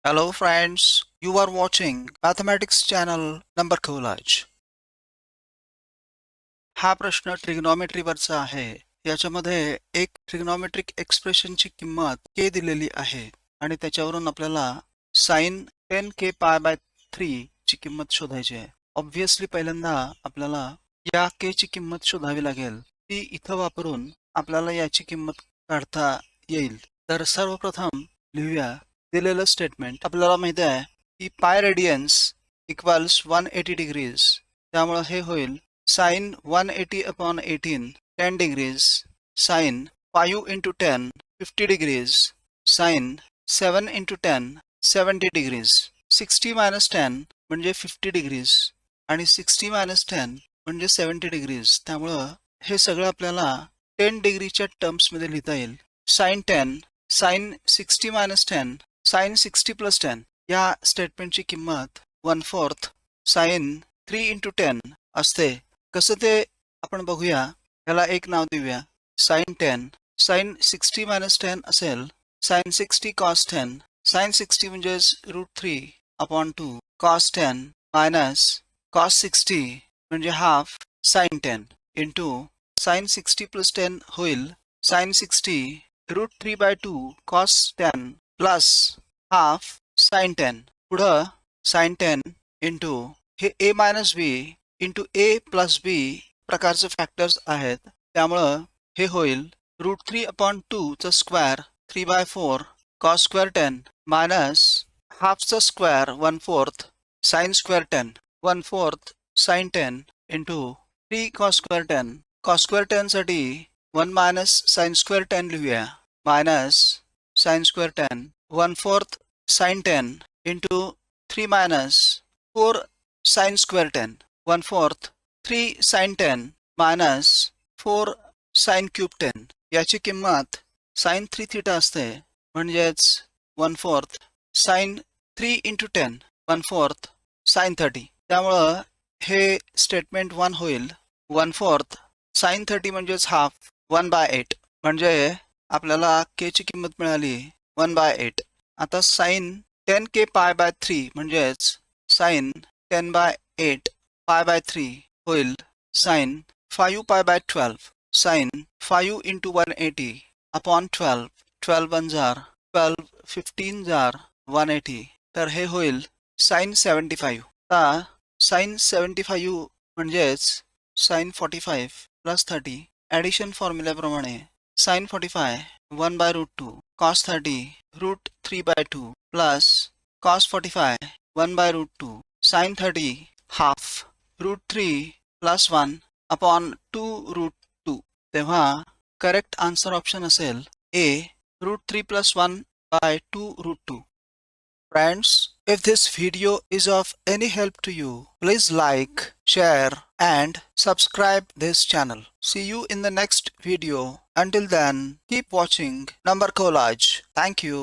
Hello friends, you are watching Mathematics channel number collage. हा प्रश्न ट्रिग्नॉमेट्रीवरचा आहे. याच्यामध्ये एक ट्रिग्नॉमेट्रिक एक्सप्रेशनची किंमत k दिलेली आहे आणि त्याच्यावरून आपल्याला sin 10k पाय बाय 3 ची किंमत शोधायची आहे. ऑब्व्हियसली पहिल्यांदा आपल्याला या k ची किंमत शोधावी लागेल. ती इथं वापरून आपल्याला याची किंमत काढता येईल. तर सर्वप्रथम लिहूया दिलेलं स्टेटमेंट. आपल्याला माहिती आहे की पाय रेडियन्स इक्वल्स 180 डिग्रीज, त्यामुळे हे होईल sin 180 upon 18 10 degrees, sin 5 into 10 50 degrees, sin 7 into 10 70 degrees. 60 minus 10 म्हणजे 50 degrees आणि 60 minus 10 म्हणजे 70 degrees. त्यामुळं हे सगळं आपल्याला 10 डिग्रीच्या टर्म्समध्ये लिहिता येईल. sin 10 sin 60 minus 10 sin 60 plus 10 या स्टेटमेंटची किंमत 1/4 sin 3 into 10 असते. कसं ते आपण बघूया. याला एक नाव देऊया sin 10. sin 60 minus 10 असेल sin 60 cos 10. sin 60 म्हणजे √3 upon 2 cos 10 minus cos 60 म्हणजे half sin 10 into sin 60 plus 10 होईल sin 60 √3/2 cos 10 plus half sin 10. पुढं sin 10 into हे a minus b into a plus b प्रकारचे फॅक्टर्स आहेत. त्यामुळं हे होईल √3 upon 2 चा square 3/4 cos square 10 minus half चा square 1/4 sin square 10 1/4 sin 10 into 3 cos square 10. cos square 10 साठी 1 minus sin square 10 लिहूया minus sin square 10 1/4 sin 10 into 3 minus 4 sin square 10 1/4 3 sin 10 minus 4 sin cube 10. याची किंमत sin 3 theta असते, म्हणजेच 1/4 sin 3 into 10 1/4 sin 30. त्यामुळं हे statement 1 होईल 1/4 sin 30 म्हणजेच हाफ 1/8. म्हणजे आपल्याला k ची किंमत मिळाली 1/8. आता sin 10k पाय बाय 3 म्हणजेच sin 10/8 पाय बाय 3 होईल sin 5 pi by 12 sin 5 into 180 upon 12 12 1 जार 12 15 जार 180. तर हे होईल sin 75. आता sin 75 म्हणजेच sin 45 plus 30 ॲडिशन फॉर्म्युल्याप्रमाणे sin 45 1/√2 cos 30 √3/2 plus cos 45 1/√2 sin 30 half √3 plus 1 upon 2√2. तेव्हा करेक्ट आन्सर ऑप्शन असेल A √3 plus 1/2√2. Friends, if this video is of any help to you, please like, share and subscribe this channel. See you in the next video. Until then, keep watching Number Collage. Thank you.